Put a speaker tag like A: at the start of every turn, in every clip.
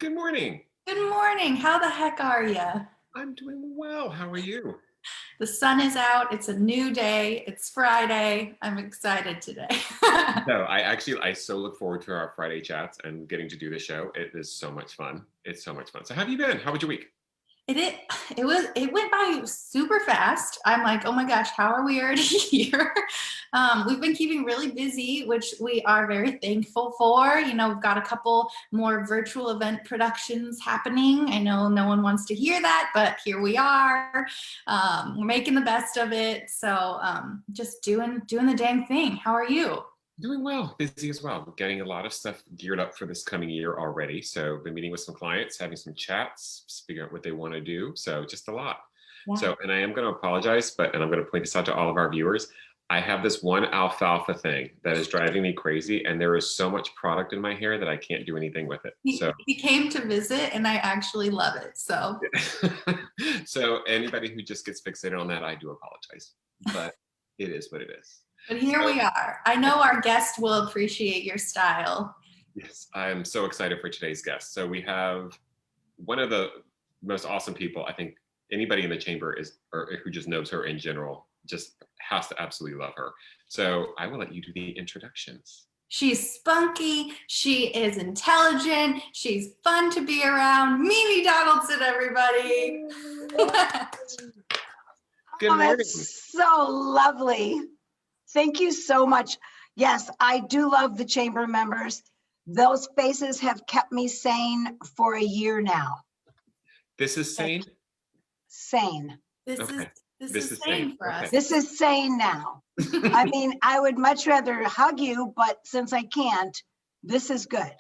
A: Good morning.
B: Good morning. How the heck are you?
A: I'm doing well. How are you?
B: The sun is out. It's a new day. It's Friday. I'm excited today.
A: No, I so look forward to our Friday chats and getting to do the show. It is so much fun. It's so much fun. So how have you been? How was your week?
B: It it went by super fast. I'm like, oh my gosh, how are we already here? We've been keeping really busy, which we are very thankful for. You know, we've got a couple more virtual event productions happening. I know no one wants to hear that, but here we are. We're making the best of it. So just doing the dang thing. How are you?
A: Doing well. Busy as well. Getting a lot of stuff geared up for this coming year already. So been meeting with some clients, having some chats, figuring out what they want to do. So just a lot.
B: Yeah.
A: So, and I am going to apologize, and I'm going to point this out to all of our viewers. I have this one alfalfa thing that is driving me crazy, and there is so much product in my hair that I can't do anything with it.
B: He came to visit, and I actually love it. So,
A: so anybody who just gets fixated on that, I do apologize, but it is what it is.
B: But here we are. I know our guest will appreciate your style.
A: Yes, I'm so excited for today's guest. So we have one of the most awesome people. I think anybody in the chamber or who just knows her in general, just has to absolutely love her. So I will let you do the introductions.
B: She's spunky. She is intelligent. She's fun to be around. Mimi Donaldson, everybody.
A: Good morning.
C: It's so lovely. Thank you so much. Yes, I do love the chamber members. Those faces have kept me sane for a year now.
A: This is sane?
C: Sane.
B: This is sane for us.
C: This is sane now. I mean, I would much rather hug you, but since I can't, this is good.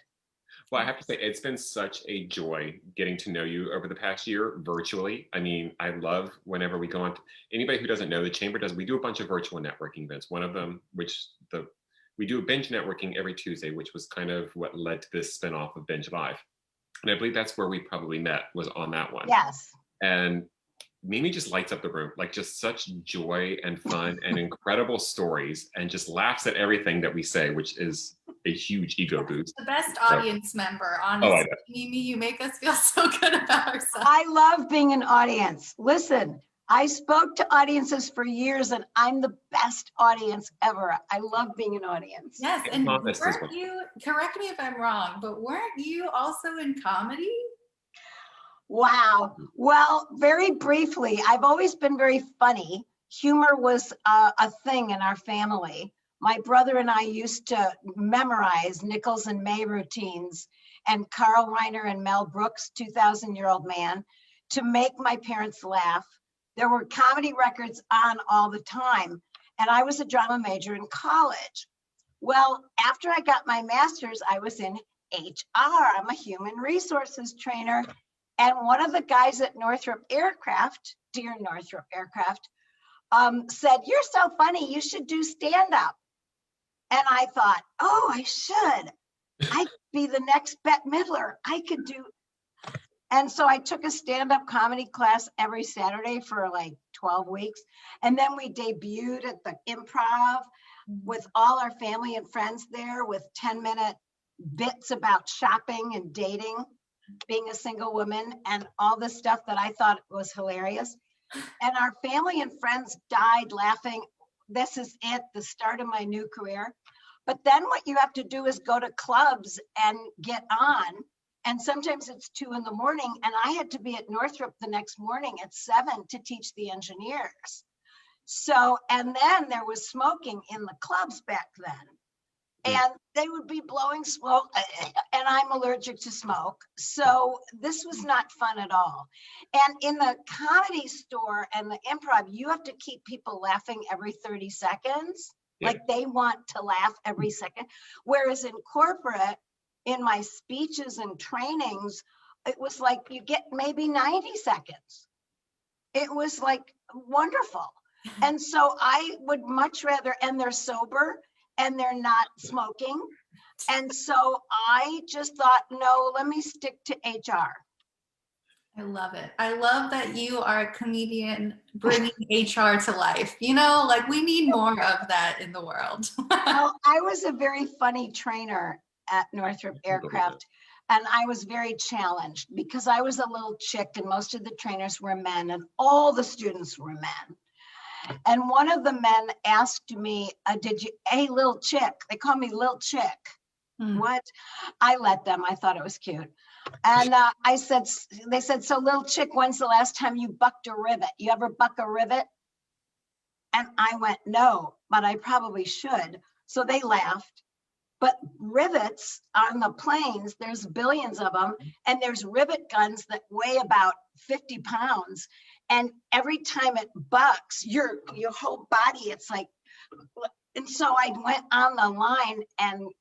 A: Well, I have to say, it's been such a joy getting to know you over the past year virtually. I mean, I love whenever we go on. Anybody who doesn't know, the chamber we do a bunch of virtual networking events. One of them, we do a Binge networking every Tuesday, which was kind of what led to this spinoff of Binge Live. And I believe that's where we probably met, was on that one.
C: Yes.
A: And Mimi just lights up the room, like just such joy and fun and incredible stories, and just laughs at everything that we say, which is a huge ego boost.
B: The best audience member, honestly. Mimi, you make us feel so good about ourselves.
C: I love being an audience. Listen, I spoke to audiences for years, and I'm the best audience ever. I love being an audience.
B: Yes, and weren't you, correct me if I'm wrong, but weren't you also in comedy?
C: Wow. Well, very briefly, I've always been very funny. Humor was a thing in our family. My brother and I used to memorize Nichols and May routines and Carl Reiner and Mel Brooks' 2,000-Year-Old Man to make my parents laugh. There were comedy records on all the time, and I was a drama major in college. Well, after I got my master's, I was in HR. I'm a human resources trainer. And one of the guys at Northrop Aircraft, dear Northrop Aircraft, said, "You're so funny, you should do stand-up." And I thought, oh, I should. I could be the next Bette Midler. I could do. And so I took a stand-up comedy class every Saturday for like 12 weeks. And then we debuted at the Improv with all our family and friends there with 10-minute bits about shopping and dating, being a single woman, and all this stuff that I thought was hilarious. And our family and friends died laughing. This is it, the start of my new career. But then what you have to do is go to clubs and get on. And sometimes it's 2 in the morning. And I had to be at Northrop the next morning at 7 to teach the engineers. So, and then there was smoking in the clubs back then. And they would be blowing smoke, and I'm allergic to smoke. So this was not fun at all. And in the comedy store and the Improv, you have to keep people laughing every 30 seconds. Yeah. Like they want to laugh every second. Whereas in corporate, in my speeches and trainings, it was like you get maybe 90 seconds. It was like wonderful. And so I would much rather, and they're sober, and they're not smoking. And so I just thought, no, let me stick to HR.
B: I love it. I love that you are a comedian bringing HR to life. You know, like we need more of that in the world.
C: Well, I was a very funny trainer at Northrop Aircraft. And I was very challenged because I was a little chick and most of the trainers were men and all the students were men. And one of the men asked me, hey, little chick, they call me little chick. What? I let them, I thought it was cute. And they said, so little chick, when's the last time you bucked a rivet? You ever buck a rivet? And I went, no, but I probably should. So they laughed. But rivets on the planes, there's billions of them. And there's rivet guns that weigh about 50 pounds. And every time it bucks, your whole body, it's like, and so I went on the line and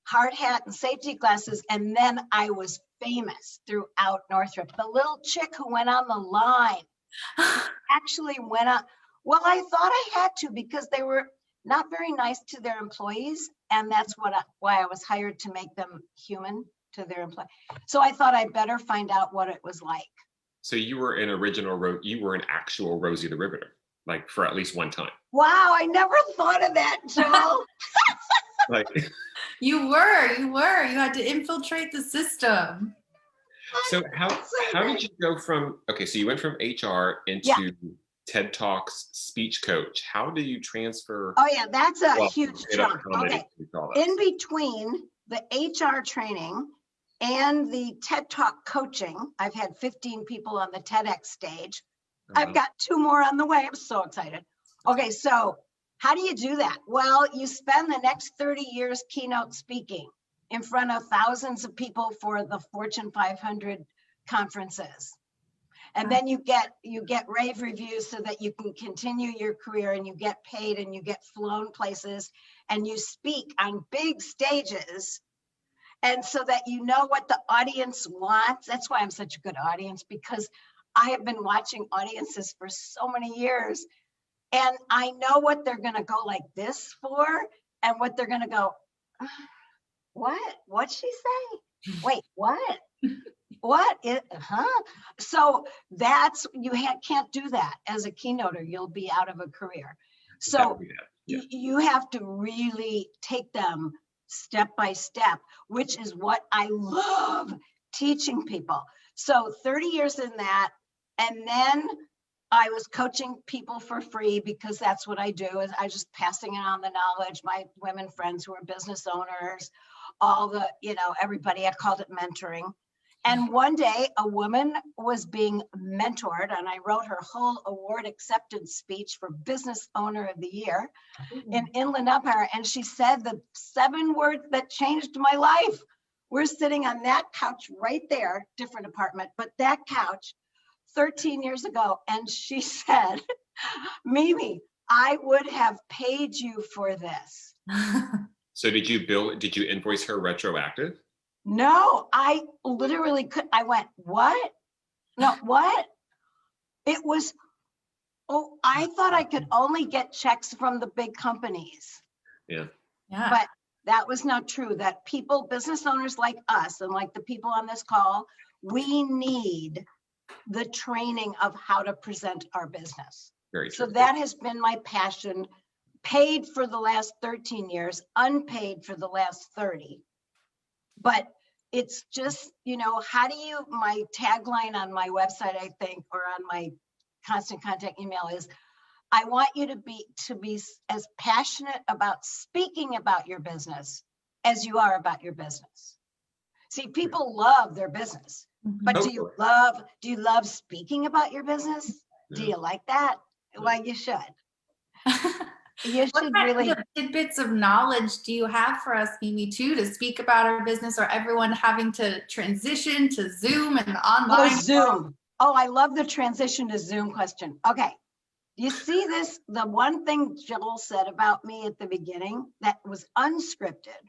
C: hard hat and safety glasses. And then I was famous throughout Northrop. The little chick who went on the line actually went on. Well, I thought I had to because they were not very nice to their employees. And that's why I was hired, to make them human to their employees. So I thought I'd better find out what it was like.
A: So you were you were an actual Rosie the Riveter, like for at least one time.
C: Wow, I never thought of that, Joel.
A: Like
B: You had to infiltrate the system.
A: so how did you go from, okay, so you went from HR into TED Talks speech coach. How do you transfer?
C: Oh yeah, that's a huge jump. Okay, in
A: Okay.
C: between the HR training and the TED Talk coaching, I've had 15 people on the TEDx stage. I've got 2 more on the way. I'm so excited. Okay, so how do you do that? Well, you spend the next 30 years keynote speaking in front of thousands of people for the Fortune 500 conferences. And then you get rave reviews so that you can continue your career, and you get paid and you get flown places and you speak on big stages. And so that you know what the audience wants. That's why I'm such a good audience, because I have been watching audiences for so many years, and I know what they're going to go like this for, and what they're going to go, what? What'd she say? Wait, what? What? So that's, can't do that as a keynoter. You'll be out of a career. So you have to really take them step by step, which is what I love teaching people. So 30 years in that, and then I was coaching people for free because that's what I do. Is I just passing it on the knowledge. My women friends who are business owners, all the, everybody, I called it mentoring. And one day a woman was being mentored, and I wrote her whole award acceptance speech for Business Owner of the Year in Inland Empire. And she said the 7 words that changed my life. We're sitting on that couch right there, different apartment, but that couch 13 years ago. And she said, Mimi, I would have paid you for this.
A: So did you invoice her retroactive?
C: No, I literally could. I went, what? No, what? It was, I thought I could only get checks from the big companies.
A: Yeah.
C: But that was not true. That people, business owners like us, and like the people on this call, we need the training of how to present our business.
A: Very true.
C: So that has been my passion, paid for the last 13 years, unpaid for the last 30. But it's just, how do you, my tagline on my website, I think, or on my constant contact email is, I want you to be as passionate about speaking about your business as you are about your business. See, people love their business, but do you love speaking about your business? Yeah. Do you like that? Well, you should. You should really.
B: What tidbits of knowledge do you have for us, Mimi, too, to speak about our business, or everyone having to transition to Zoom and online?
C: Zoom. Oh, I love the transition to Zoom question. Okay. You see this, the one thing Joel said about me at the beginning that was unscripted,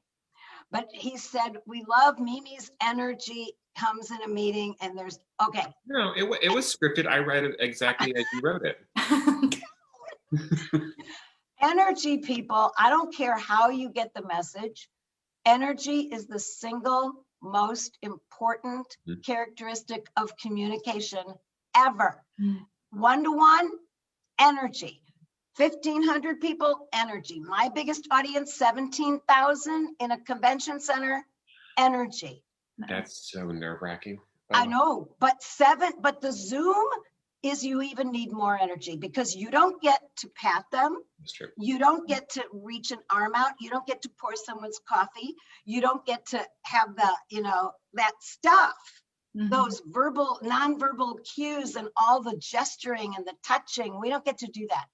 C: but he said, we love Mimi's energy, comes in a meeting and there's, okay.
A: No, it was scripted. I read it exactly as you wrote it.
C: Energy, people, I don't care how you get the message. Energy is the single most important characteristic of communication ever. One-to-one, energy. 1,500 people, energy. My biggest audience, 17,000 in a convention center, energy.
A: That's so nerve-wracking.
C: I know, but the Zoom is you even need more energy because you don't get to pat them.
A: That's true.
C: You don't get to reach an arm out. You don't get to pour someone's coffee. You don't get to have that stuff, those nonverbal cues and all the gesturing and the touching. We don't get to do that.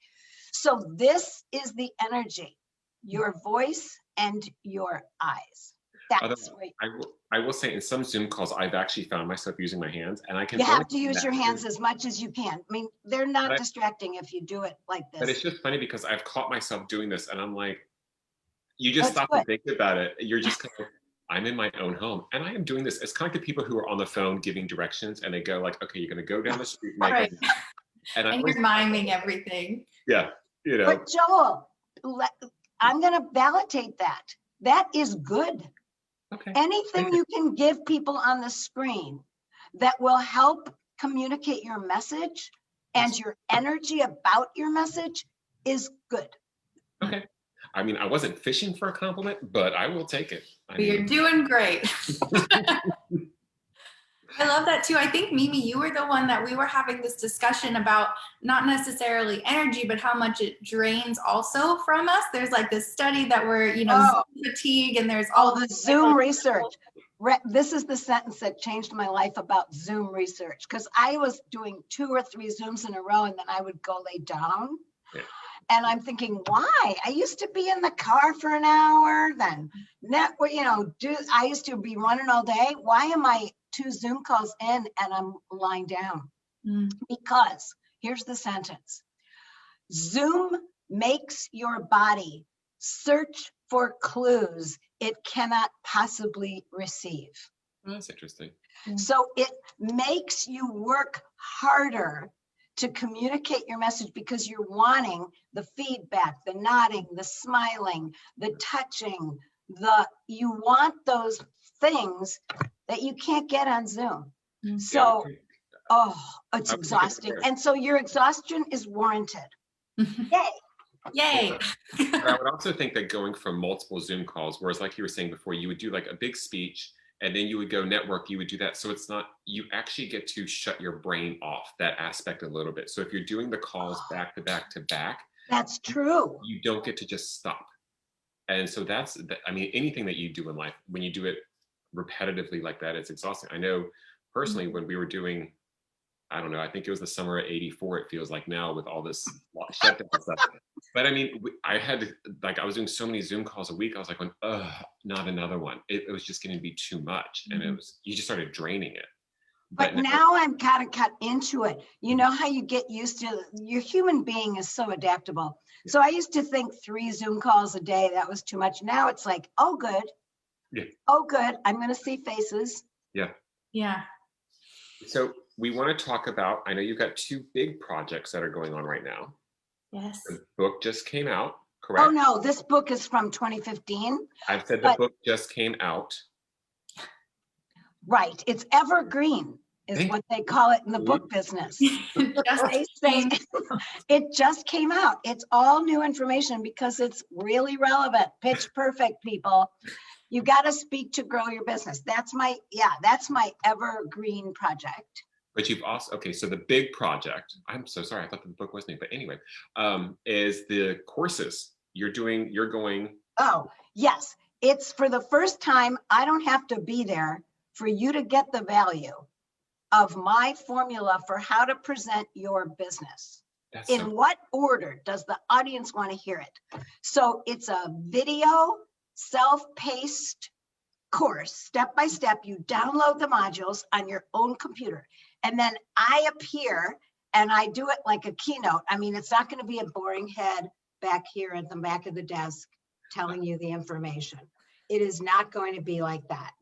C: So this is the energy, your voice and your eyes. That's right.
A: I will say in some Zoom calls, I've actually found myself using my hands, and I can.
C: You have to use your hands as much as you can. I mean, they're not distracting if you do it like this.
A: But it's just funny because I've caught myself doing this, and I'm like, you just stop and think about it. You're just kind of, I'm in my own home, and I am doing this. It's kind of like the people who are on the phone giving directions, and they go like, okay, you're going to go down the street,
B: and you're miming everything.
A: Yeah,
C: But Joel, I'm going to validate that. That is good.
A: Okay.
C: Anything you can give people on the screen that will help communicate your message and your energy about your message is good.
A: Okay. I mean, I wasn't fishing for a compliment, but I will take it.
B: You're doing great. I love that too. I think, Mimi, you were the one that we were having this discussion about not necessarily energy, but how much it drains also from us. There's like this study that we're, Zoom fatigue, and there's all
C: the Zoom research. This is the sentence that changed my life about Zoom research, because I was doing 2 or 3 Zooms in a row and then I would go lay down. Yeah. And I'm thinking, why? I used to be in the car for an hour, then I used to be running all day. Why am I 2 Zoom calls in and I'm lying down? Because here's the sentence. Zoom makes your body search for clues it cannot possibly receive.
A: Oh, that's interesting.
C: So it makes you work harder to communicate your message because you're wanting the feedback, the nodding, the smiling, the touching, you want those things that you can't get on Zoom. So, it's exhausting. And so your exhaustion is warranted. Yay.
B: Yay.
A: But I would also think that going from multiple Zoom calls, whereas like you were saying before, you would do like a big speech and then you would go network, you would do that. So it's not, you actually get to shut your brain off, that aspect a little bit. So if you're doing the calls back to back to back,
C: that's true.
A: You don't get to just stop. And so anything that you do in life, when you do it repetitively like that, it's exhausting. I know personally when we were doing, I don't know, I think it was the summer of '84, it feels like now with all this shutdown stuff. But I mean, I was doing so many Zoom calls a week. I was like, not another one. It was just going to be too much. And you just started draining it.
C: But now I'm kind of cut into it. You know how you get used to, your human being is so adaptable. Yeah. So I used to think 3 Zoom calls a day, that was too much. Now it's like, oh, good.
A: Yeah.
C: Oh, good. I'm going to see faces.
A: Yeah.
B: Yeah.
A: So we want to talk about, I know you've got 2 big projects that are going on right now.
B: Yes.
A: The book just came out, correct?
C: Oh, no, this book is from 2015.
A: I've said the book just came out.
C: Right. It's evergreen is what they call it in the book business. It just came out. It's all new information because it's really relevant. Pitch perfect, people. You got to speak to grow your business. That's my evergreen project.
A: But you've also, so the big project, I'm so sorry, I thought the book was new, but anyway, is the courses you're going.
C: Oh, yes. It's for the first time, I don't have to be there for you to get the value of my formula for how to present your business. In what order does the audience want to hear it? So it's a video, self-paced course, step by step. You download the modules on your own computer. And then I appear and I do it like a keynote. I mean, it's not going to be a boring head back here at the back of the desk telling you the information. It is not going to be like that.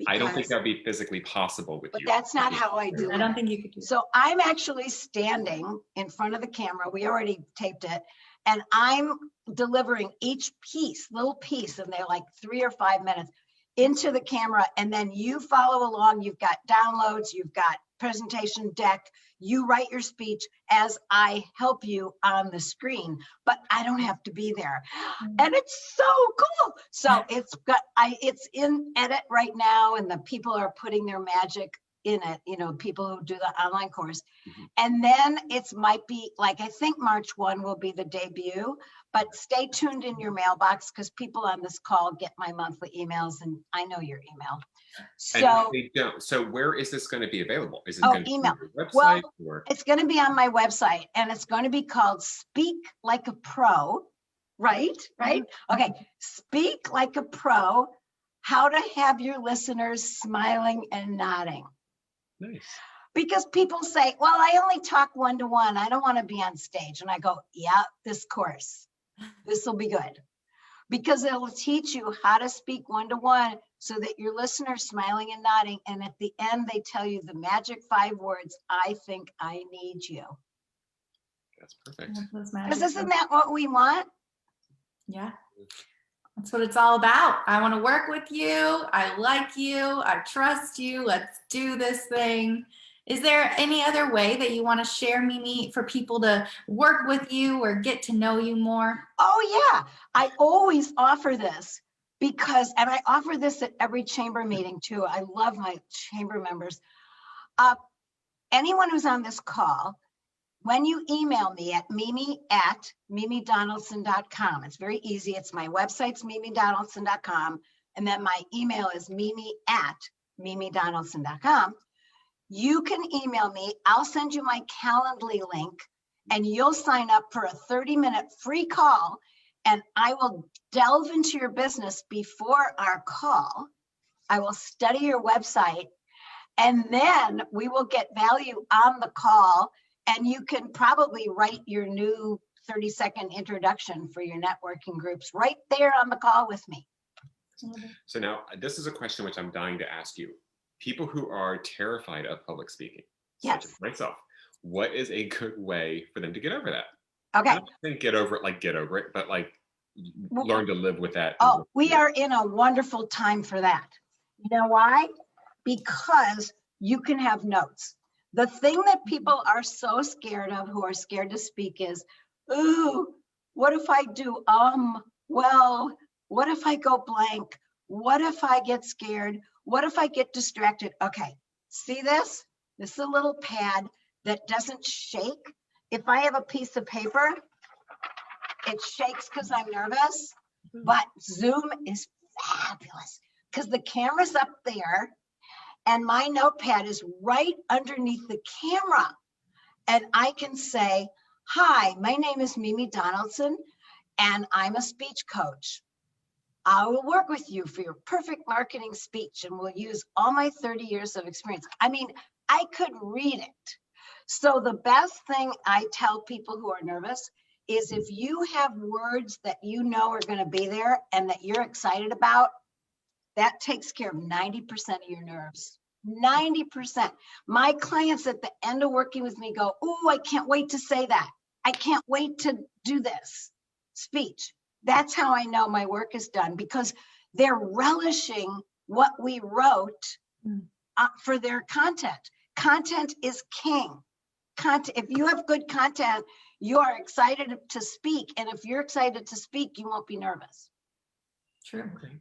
A: I don't think that'd be physically possible with you.
C: But that's not how I do it.
B: I don't think you could do
C: So I'm actually standing in front of the camera. We already taped it. And I'm delivering each piece, little piece, and they're like 3 or 5 minutes into the camera. And then you follow along. You've got downloads, you've got presentation deck. You write your speech as I help you on the screen, but I don't have to be there. And it's so cool. So it's in edit right now, and the people are putting their magic in it, you know, people who do the online course. And then it might be like, I think March 1 will be the debut, but stay tuned in your mailbox because people on this call get my monthly emails, and I know your email. So,
A: so where is this going to be available? Is it
C: oh,
A: going to
C: email.
A: be on your website?
C: Well,
A: or?
C: it's going to be on my website, and it's going to be called Speak Like a Pro, right? Right? Okay. Speak Like a Pro, how to have your listeners smiling and nodding.
A: Nice.
C: Because people say, well, I only talk one-to-one. I don't want to be on stage. And I go, yeah, this course, this will be good. Because it'll teach you how to speak one-to-one so that your listener's smiling and nodding. And at the end, they tell you the magic 5 words, I think I need you.
A: That's perfect.
C: Because isn't that what we want?
B: Yeah. That's what it's all about. I want to work with you. I like you. I trust you. Let's do this thing. Is there any other way that you want to share, Mimi, for people to work with you or get to know you more?
C: Oh, yeah. I always offer this because, and I offer this at every chamber meeting too. I love my chamber members. Anyone who's on this call, when you email me at mimi@mimidonaldson.com, it's very easy. It's my website's mimidonaldson.com. And then my email is mimi@mimidonaldson.com. You can email me. I'll send you my Calendly link and you'll sign up for a 30-minute free call. And I will delve into your business before our call. I will study your website, and then we will get value on the call. And you can probably write your new 30-second introduction for your networking groups right there on the call with me.
A: So now this is a question which I'm dying to ask you. People who are terrified of public speaking,
C: yes,
A: such as myself, what is a good way for them to get over that?
C: Okay.
A: I don't think get over it, but like learn to live with that.
C: Oh, we are in a wonderful time for that. You know why? Because you can have notes. The thing that people are so scared of, who are scared to speak, is, ooh, what if I do, well, what if I go blank? What if I get scared? What if I get distracted? Okay, see this? This is a little pad that doesn't shake. If I have a piece of paper, it shakes because I'm nervous, but Zoom is fabulous because the camera's up there and my notepad is right underneath the camera. And I can say, hi, my name is Mimi Donaldson and I'm a speech coach. I will work with you for your perfect marketing speech and we'll use all my 30 years of experience. I mean, I could read it. So the best thing I tell people who are nervous is if you have words that you know are going to be there and that you're excited about, that takes care of 90% of your nerves. 90%. My clients at the end of working with me go, oh, I can't wait to say that. I can't wait to do this speech. That's how I know my work is done, because they're relishing what we wrote for their content. Content is king. Content, if you have good content, you are excited to speak. And if you're excited to speak, you won't be nervous.
B: True.
A: Okay.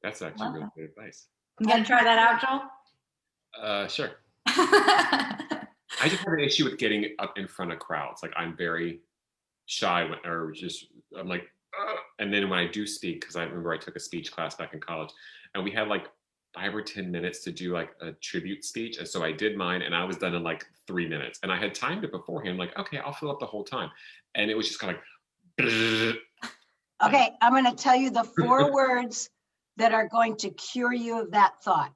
A: That's actually really good advice.
B: You gonna try that out, Joel?
A: Sure. I just have an issue with getting up in front of crowds. Like I'm very shy I'm like, and then when I do speak, because I remember I took a speech class back in college and we had like 5 or 10 minutes to do like a tribute speech. And so I did mine and I was done in like 3 minutes and I had timed it beforehand. Like, okay, I'll fill up the whole time. And it was just kind of like,
C: okay, I'm going to tell you the 4 words that are going to cure you of that thought.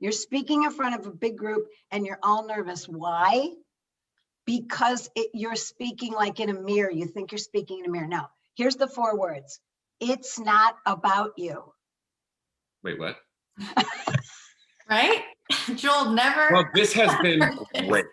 C: You're speaking in front of a big group and you're all nervous. Why? Because you're speaking like in a mirror. You think you're speaking in a mirror. No, here's the 4 words. It's not about you.
A: Wait, what?
B: Right? Joel never.
A: Well, this has been great.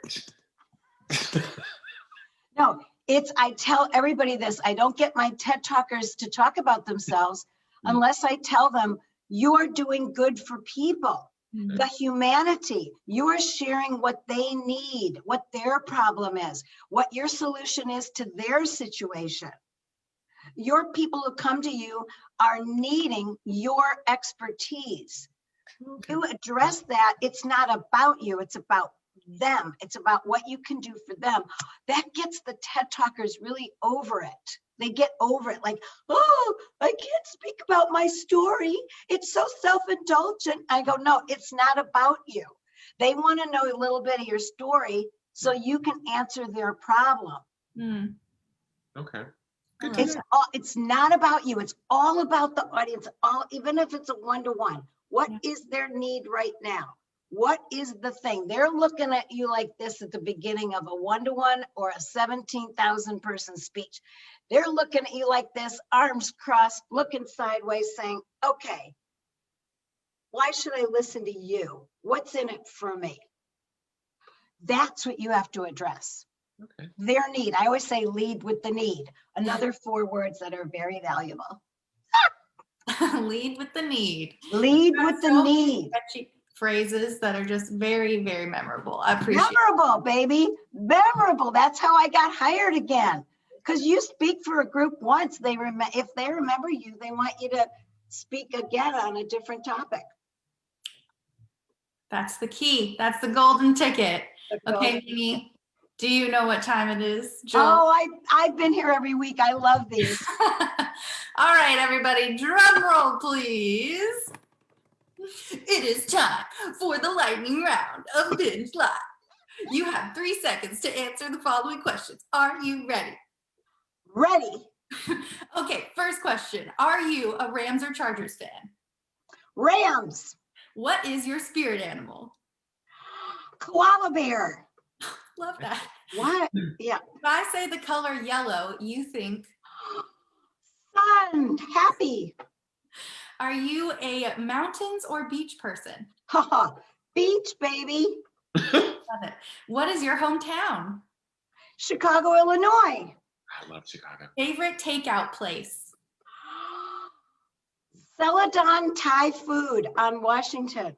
C: No, I tell everybody this. I don't get my TED talkers to talk about themselves unless I tell them you are doing good for people. The humanity, you are sharing what they need, what their problem is, what your solution is to their situation. Your people who come to you are needing your expertise. You address that. It's not about you, it's about them. It's about what you can do for them. That gets the TED Talkers really over it. They get over it like, oh, I can't speak about my story. It's so self-indulgent. I go, no, it's not about you. They want to know a little bit of your story so you can answer their problem.
A: Okay.
C: It's not about you. It's all about the audience. Even if it's a one-to-one, what is their need right now? What is the thing? They're looking at you like this at the beginning of a one-to-one or a 17,000 person speech. They're looking at you like this, arms crossed, looking sideways, saying, okay, why should I listen to you? What's in it for me? That's what you have to address.
A: Okay.
C: Their need. I always say lead with the need. Another 4 words that are very valuable.
B: Lead with the need.
C: Lead with the need.
B: Catchy phrases that are just very, very memorable. I appreciate it.
C: Memorable, baby. Memorable. That's how I got hired again. Because you speak for a group once, if they remember you, they want you to speak again on a different topic.
B: That's the key. That's the golden ticket. Okay, Mimi, do you know what time it is? Joel?
C: Oh, I've been here every week. I love these.
B: All right, everybody, drum roll, please. It is time for the lightning round of Binge Live. You have 3 seconds to answer the following questions. Are you ready?
C: Ready.
B: Okay, first question. Are you a Rams or Chargers fan?
C: Rams.
B: What is your spirit animal?
C: Koala bear.
B: Love that.
C: What? Yeah.
B: If I say the color yellow, you think?
C: Sun. Happy.
B: Are you a mountains or beach person?
C: Beach, baby.
B: Love it. What is your hometown?
C: Chicago, Illinois.
A: I love Chicago.
B: Favorite takeout place?
C: Celadon Thai food on Washington.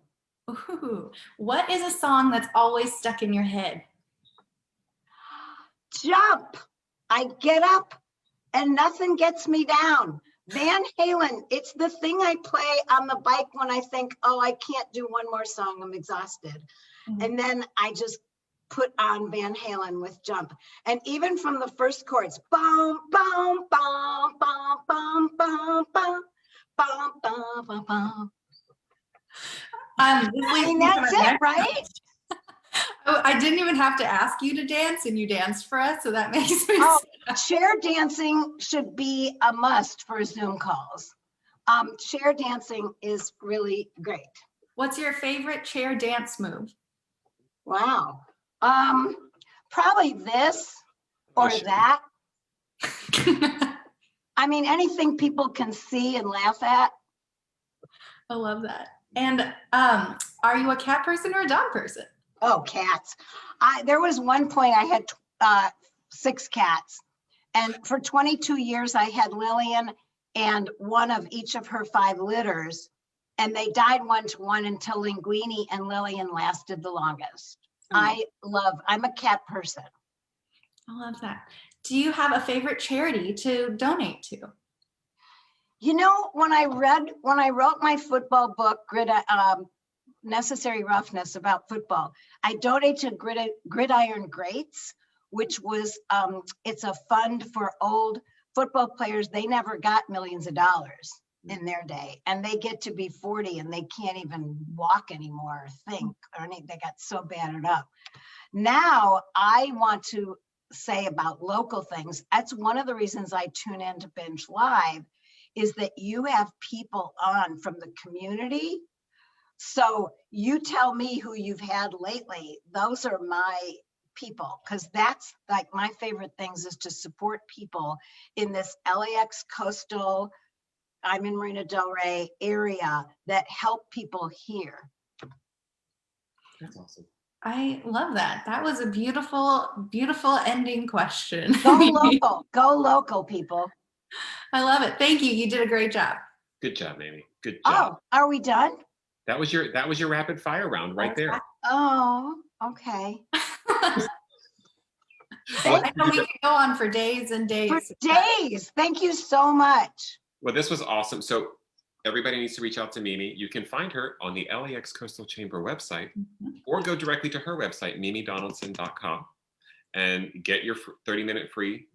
B: Ooh. What is a song that's always stuck in your head?
C: Jump. I get up and nothing gets me down. Van Halen, it's the thing I play on the bike when I think, oh, I can't do one more song, I'm exhausted. And then I just put on Van Halen with Jump. And even from the first chords, bum, bum, bum, bum, bum, bum, bum, bum, bum, bum, bum. I mean, that's it, right?
B: I didn't even have to ask you to dance, and you danced for us, so that makes me
C: chair dancing should be a must for Zoom calls. Chair dancing is really great.
B: What's your favorite chair dance move?
C: Wow. Probably this or that. I mean, anything people can see and laugh at.
B: I love that. And are you a cat person or a dog person?
C: Oh, cats. There was one point I had 6 cats. And for 22 years, I had Lillian and one of each of her 5 litters. And they died 1-to-1 until Linguini and Lillian lasted the longest. I'm a cat person.
B: I love that. Do you have a favorite charity to donate to?
C: You know, when I wrote my football book, Necessary Roughness about football, I donated to Gridiron Greats, which was, it's a fund for old football players. They never got millions of dollars in their day, and they get to be 40 and they can't even walk anymore or think, they got so battered up. Now I want to say about local things. That's one of the reasons I tune into Binge Live, is that you have people on from the community. So you tell me who you've had lately. Those are my people, because that's like my favorite things, is to support people in this LAX coastal, I'm in Marina Del Rey area, that help people here.
A: That's awesome.
B: I love that. That was a beautiful, beautiful ending question.
C: Go local, people.
B: I love it. Thank you. You did a great job.
A: Good job, Mimi. Good job.
C: Oh, are we done?
A: That was your rapid fire round right there.
C: Oh, okay.
B: I know we could go on for days and days.
C: For days. Thank you so much.
A: Well, this was awesome. So everybody needs to reach out to Mimi. You can find her on the LAX Coastal Chamber website or go directly to her website, mimidonaldson.com, and get your 30-minute free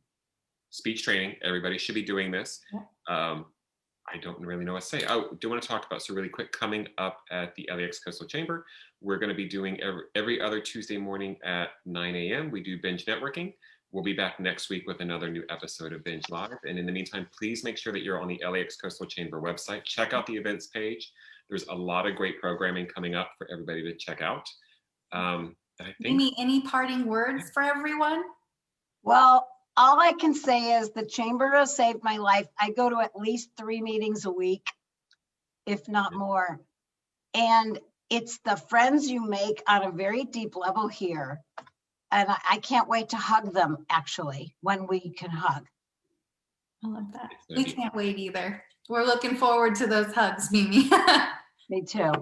A: speech training. Everybody should be doing this. I don't really know what to say. Oh, do want to talk about, so really quick, coming up at the LAX Coastal Chamber, we're going to be doing every other Tuesday morning at 9 a.m. We do Binge Networking. We'll be back next week with another new episode of Binge Live. And in the meantime, please make sure that you're on the LAX Coastal Chamber website. Check out the events page. There's a lot of great programming coming up for everybody to check out. I think,
B: Mimi, any parting words for everyone?
C: Well, all I can say is the chamber has saved my life. I go to at least 3 meetings a week, if not more. And it's the friends you make on a very deep level here. And I can't wait to hug them, actually, when we can hug.
B: I love that. We can't wait either. We're looking forward to those hugs, Mimi.
C: Me too.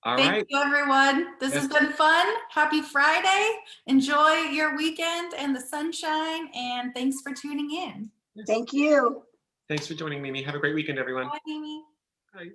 A: all
B: Thank
A: right.
B: you, everyone. This has been fun. Happy Friday. Enjoy your weekend and the sunshine. And thanks for tuning in.
C: Thank you.
A: Thanks for joining, Mimi. Have a great weekend, everyone.
B: Bye, Mimi.